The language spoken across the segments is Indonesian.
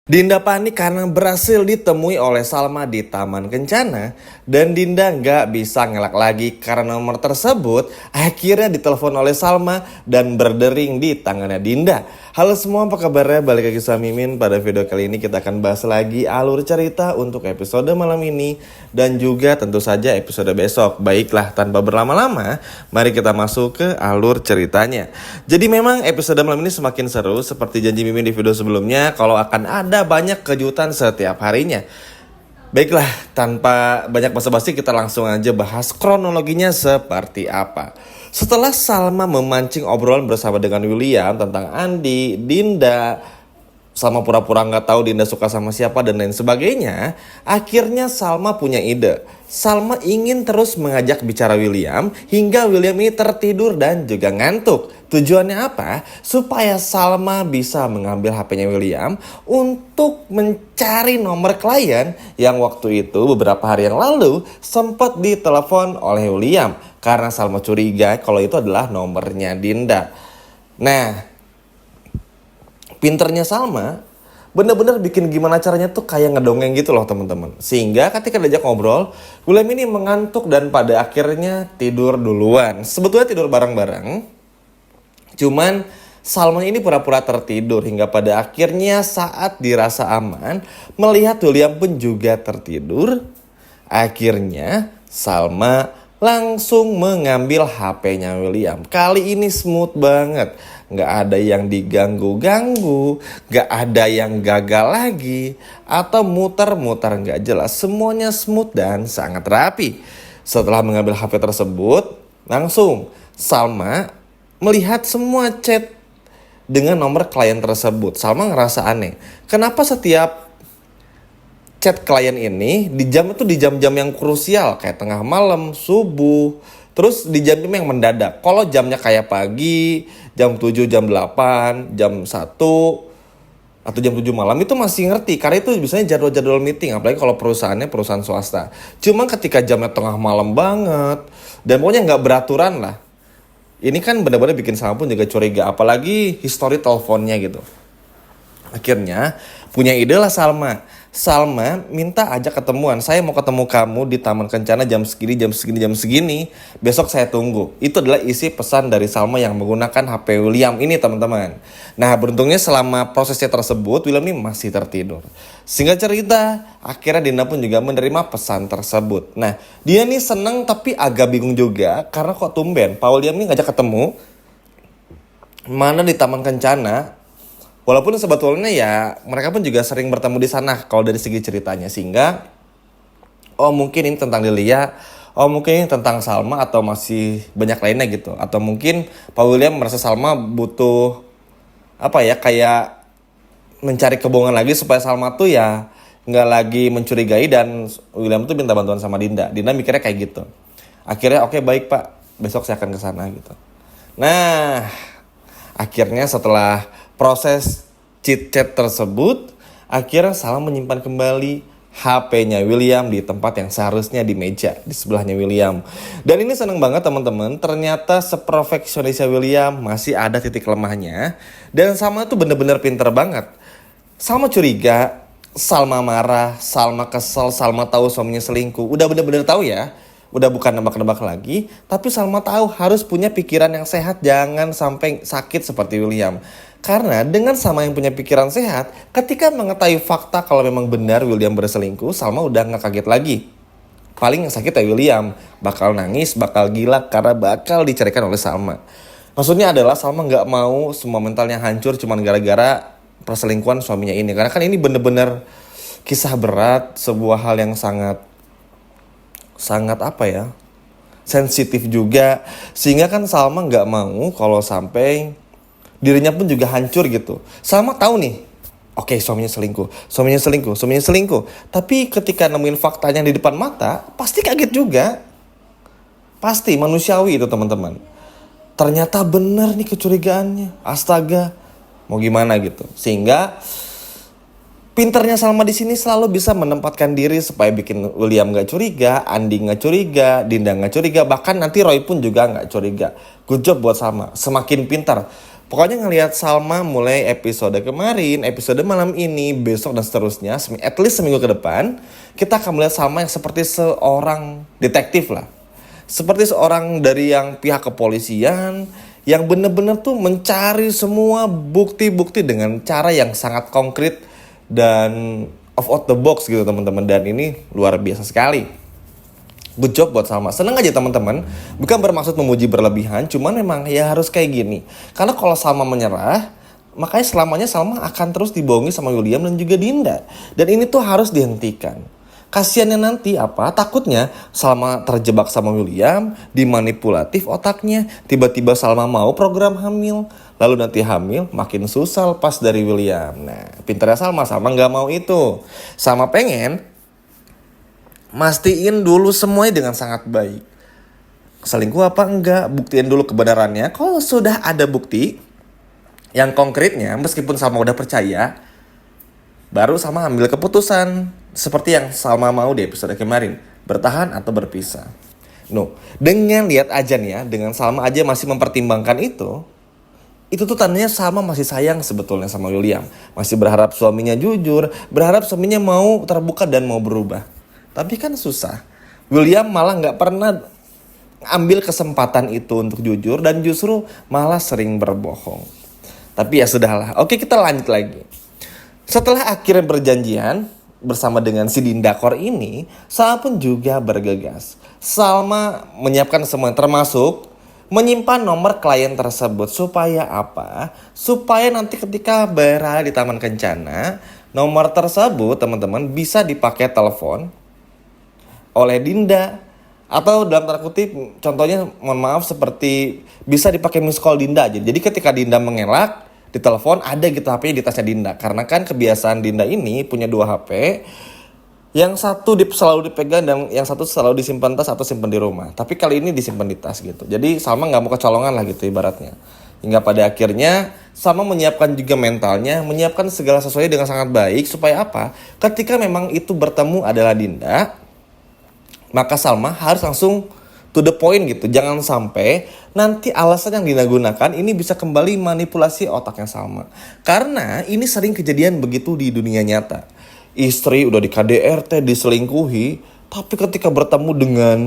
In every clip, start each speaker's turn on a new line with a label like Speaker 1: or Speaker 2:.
Speaker 1: Dinda panik karena berhasil ditemui oleh Salma di Taman Kencana dan Dinda nggak bisa ngelak lagi karena nomor tersebut akhirnya ditelepon oleh Salma dan berdering di tangannya Dinda. Halo semua, apa kabarnya? Balik lagi sama Mimin. Pada video kali ini kita akan bahas lagi alur cerita untuk episode malam ini dan juga tentu saja episode besok. Baiklah, tanpa berlama-lama, mari kita masuk ke alur ceritanya. Jadi memang episode malam ini semakin seru. Seperti janji Mimin di video sebelumnya, kalau akan ada banyak kejutan setiap harinya. Baiklah, tanpa banyak basa-basi kita langsung aja bahas kronologinya seperti apa. Setelah Salma memancing obrolan bersama dengan William tentang Andi, Dinda, Salma pura-pura nggak tahu Dinda suka sama siapa dan lain sebagainya, akhirnya Salma punya ide. Salma ingin terus mengajak bicara William hingga William ini tertidur dan juga ngantuk. Tujuannya apa? Supaya Salma bisa mengambil HP-nya William untuk mencari nomor klien yang waktu itu beberapa hari yang lalu sempat ditelepon oleh William. Karena Salma curiga kalau itu adalah nomornya Dinda. Nah, pinternya Salma bener-bener bikin gimana caranya tuh kayak ngedongeng gitu loh teman-teman. Sehingga ketika diajak ngobrol, William ini mengantuk dan pada akhirnya tidur duluan. Sebetulnya tidur bareng-bareng. Cuman Salma ini pura-pura tertidur hingga pada akhirnya saat dirasa aman, melihat William pun juga tertidur. Akhirnya Salma langsung mengambil HP-nya William. Kali ini smooth banget. Nggak ada yang diganggu-ganggu, nggak ada yang gagal lagi, atau muter-muter nggak jelas. Semuanya smooth dan sangat rapi. Setelah mengambil HP tersebut, langsung Salma melihat semua chat dengan nomor klien tersebut. Salma ngerasa aneh. Kenapa setiap chat klien ini di jam-jam yang krusial kayak tengah malam, subuh, terus di jam-jam yang mendadak. Kalau jamnya kayak pagi, jam 7, jam 8, jam 1 atau jam 7 malam itu masih ngerti karena itu biasanya jadwal-jadwal meeting, apalagi kalau perusahaannya perusahaan swasta. Cuma ketika jamnya tengah malam banget dan pokoknya nggak beraturan lah. Ini kan benar-benar bikin Salma pun juga curiga, apalagi histori teleponnya gitu. Akhirnya punya ide lah Salma. Salma minta ajak ketemuan. Saya mau ketemu kamu di Taman Kencana jam segini, jam segini, jam segini. Besok saya tunggu. Itu adalah isi pesan dari Salma yang menggunakan HP William ini teman-teman. Nah beruntungnya selama prosesnya tersebut William ini masih tertidur. Singkat cerita, akhirnya Dinda pun juga menerima pesan tersebut. Nah dia nih seneng tapi agak bingung juga. Karena kok tumben Pak William ini ngajak ketemu. Mana di Taman Kencana. Walaupun sebetulnya ya mereka pun juga sering bertemu di sana kalau dari segi ceritanya. Sehingga mungkin ini tentang Lilia, mungkin ini tentang Salma atau masih banyak lainnya gitu. Atau mungkin Pak William merasa Salma butuh kayak mencari kebohongan lagi supaya Salma tuh ya nggak lagi mencurigai dan William tuh minta bantuan sama Dinda. Dinda mikirnya kayak gitu. Akhirnya oke, baik Pak, besok saya akan ke sana gitu. Nah, akhirnya setelah proses chit-chat tersebut, akhirnya Salma menyimpan kembali HP-nya William di tempat yang seharusnya di meja di sebelahnya William. Dan ini seneng banget teman-teman, ternyata seprofesionisnya William masih ada titik lemahnya. Dan Salma tuh bener-bener pinter banget. Salma curiga, Salma marah, Salma kesel, Salma tahu suaminya selingkuh. Udah bener-bener tahu ya. Udah bukan nebak-nebak lagi, tapi Salma tahu harus punya pikiran yang sehat, jangan sampai sakit seperti William. Karena dengan Salma yang punya pikiran sehat, ketika mengetahui fakta kalau memang benar William berselingkuh, Salma udah gak kaget lagi. Paling yang sakit ya William, bakal nangis, bakal gila karena bakal dicarikan oleh Salma. Maksudnya adalah Salma gak mau semua mentalnya hancur cuman gara-gara perselingkuhan suaminya ini. Karena kan ini bener-bener kisah berat, sebuah hal yang sangat sensitif juga, sehingga kan Salma nggak mau kalau sampai dirinya pun juga hancur gitu. Salma tahu nih, oke, suaminya selingkuh, tapi ketika nemuin faktanya di depan mata pasti kaget juga, pasti manusiawi itu teman-teman. Ternyata benar nih kecurigaannya, astaga, mau gimana gitu. Sehingga pinternya Salma di sini selalu bisa menempatkan diri supaya bikin William gak curiga, Andi gak curiga, Dinda gak curiga, bahkan nanti Roy pun juga gak curiga. Good job buat Salma, semakin pintar. Pokoknya ngelihat Salma mulai episode kemarin, episode malam ini, besok dan seterusnya, at least seminggu ke depan, kita akan melihat Salma yang seperti seorang detektif lah. Seperti seorang dari yang pihak kepolisian yang benar-benar tuh mencari semua bukti-bukti dengan cara yang sangat konkret dan out the box gitu teman-teman. Dan ini luar biasa sekali. Good job buat Salma. Seneng aja teman-teman. Bukan bermaksud memuji berlebihan, cuman memang ya harus kayak gini. Karena kalau Salma menyerah, makanya selamanya Salma akan terus dibohongi sama William dan juga Dinda. Dan ini tuh harus dihentikan. Kasiannya nanti apa? Takutnya Salma terjebak sama William, dimanipulatif otaknya, tiba-tiba Salma mau program hamil, lalu nanti hamil makin susah lepas dari William. Nah, pintarnya Salma nggak mau itu. Salma pengen mastiin dulu semuanya dengan sangat baik. Selingkuh apa enggak? Buktiin dulu kebenarannya. Kalau sudah ada bukti yang konkretnya, meskipun Salma udah percaya, baru Salma ambil keputusan. Seperti yang Salma mau di episode kemarin, bertahan atau berpisah. No, dengan lihat aja nih ya, dengan Salma aja masih mempertimbangkan itu tuh tandanya Salma masih sayang sebetulnya sama William. Masih berharap suaminya jujur, berharap suaminya mau terbuka dan mau berubah. Tapi kan susah. William malah gak pernah ambil kesempatan itu untuk jujur dan justru malah sering berbohong. Tapi ya sudahlah, oke kita lanjut lagi. Setelah akhirnya berjanjian bersama dengan si Dinda Kor ini, Salma pun juga bergegas. Salma menyiapkan semua termasuk menyimpan nomor klien tersebut supaya apa? Supaya nanti ketika berada di Taman Kencana, nomor tersebut teman-teman bisa dipakai telepon oleh Dinda. Atau dalam tanda kutip, contohnya mohon maaf seperti bisa dipakai miss call Dinda aja. Jadi ketika Dinda mengelak, di telepon ada gitu HP di tasnya Dinda. Karena kan kebiasaan Dinda ini punya 2 HP. Yang satu selalu dipegang dan yang satu selalu disimpan tas atau simpan di rumah. Tapi kali ini disimpan di tas gitu. Jadi Salma gak mau kecolongan lah gitu ibaratnya. Hingga pada akhirnya Salma menyiapkan juga mentalnya, menyiapkan segala sesuatu dengan sangat baik. Supaya apa? Ketika memang itu bertemu adalah Dinda, maka Salma harus langsung to the point gitu. Jangan sampai nanti alasan yang digunakan ini bisa kembali manipulasi otaknya Salma. Karena ini sering kejadian begitu di dunia nyata. Istri udah di KDRT, diselingkuhi, tapi ketika bertemu dengan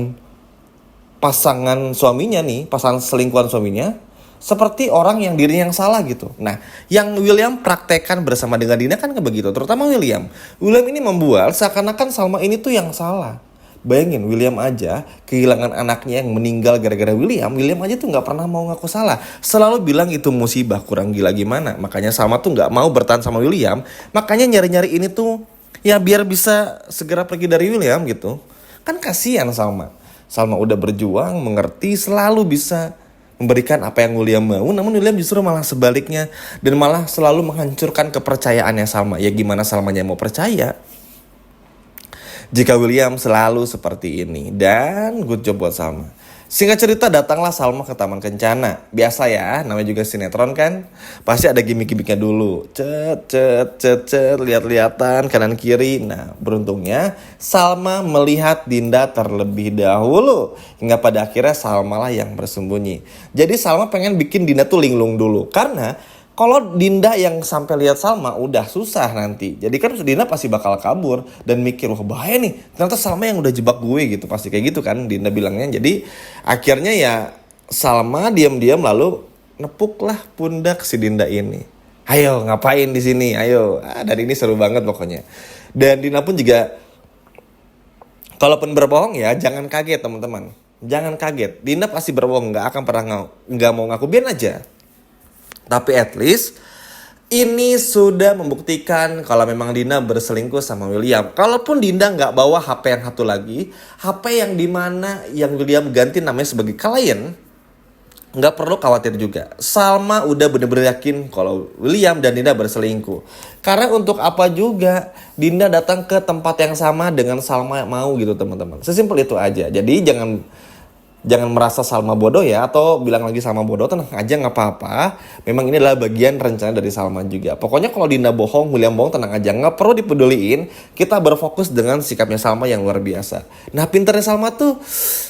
Speaker 1: pasangan suaminya nih, pasangan selingkuhan suaminya, seperti orang yang dirinya yang salah gitu. Nah, yang William praktekkan bersama dengan Dina kan begitu. Terutama William. William ini membuat seakan-akan Salma ini tuh yang salah. Bayangin William aja kehilangan anaknya yang meninggal gara-gara William aja tuh gak pernah mau ngaku salah. Selalu bilang itu musibah, kurang gila gimana. Makanya Salma tuh gak mau bertahan sama William. Makanya nyari-nyari ini tuh ya biar bisa segera pergi dari William gitu. Kan kasihan Salma. Salma udah berjuang, mengerti, selalu bisa memberikan apa yang William mau. Namun William justru malah sebaliknya. Dan malah selalu menghancurkan kepercayaannya Salma. Ya gimana Salmanya mau percaya jika William selalu seperti ini. Dan good job buat Salma. Singkat cerita datanglah Salma ke Taman Kencana. Biasa ya, namanya juga sinetron kan. Pasti ada gimmick-gimmicknya dulu. Lihat-lihatan kanan kiri. Nah beruntungnya Salma melihat Dinda terlebih dahulu. Hingga pada akhirnya Salma lah yang bersembunyi. Jadi Salma pengen bikin Dinda tuh linglung dulu. Karena kalau Dinda yang sampai lihat Salma udah susah nanti. Jadi kan Dinda pasti bakal kabur dan mikir wah bahaya nih. Ternyata Salma yang udah jebak gue gitu. Pasti kayak gitu kan Dinda bilangnya. Jadi akhirnya ya Salma diam-diam lalu nepuklah pundak si Dinda ini. Ayo ngapain di sini? Ayo. Dan ini seru banget pokoknya. Dan Dinda pun juga kalaupun berbohong ya jangan kaget teman-teman. Jangan kaget. Dinda pasti berbohong, nggak akan pernah nggak mau ngaku, biar aja. Tapi at least ini sudah membuktikan kalau memang Dinda berselingkuh sama William. Kalaupun Dinda nggak bawa HP yang satu lagi, HP yang dimana yang William ganti namanya sebagai klien, nggak perlu khawatir juga. Salma udah bener-bener yakin kalau William dan Dinda berselingkuh. Karena untuk apa juga Dinda datang ke tempat yang sama dengan Salma mau gitu teman-teman. Sesimpel itu aja. Jadi jangan Jangan merasa Salma bodoh ya, atau bilang lagi Salma bodoh, tenang aja nggak apa-apa. Memang ini adalah bagian rencana dari Salma juga. Pokoknya kalau Dinda bohong, William bohong, tenang aja, nggak perlu dipeduliin. Kita berfokus dengan sikapnya Salma yang luar biasa. Nah, pinternya Salma tuh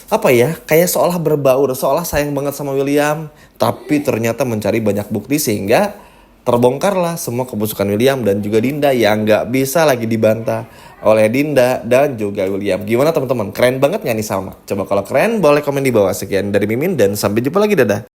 Speaker 1: apa ya? Kayak seolah berbaur, seolah sayang banget sama William, tapi ternyata mencari banyak bukti sehingga terbongkarlah semua kebusukan William dan juga Dinda yang nggak bisa lagi dibantah oleh Dinda dan juga William. Gimana teman-teman? Keren banget nggak nih Salma? Coba kalau keren boleh komen di bawah. Sekian dari Mimin dan sampai jumpa lagi, dadah.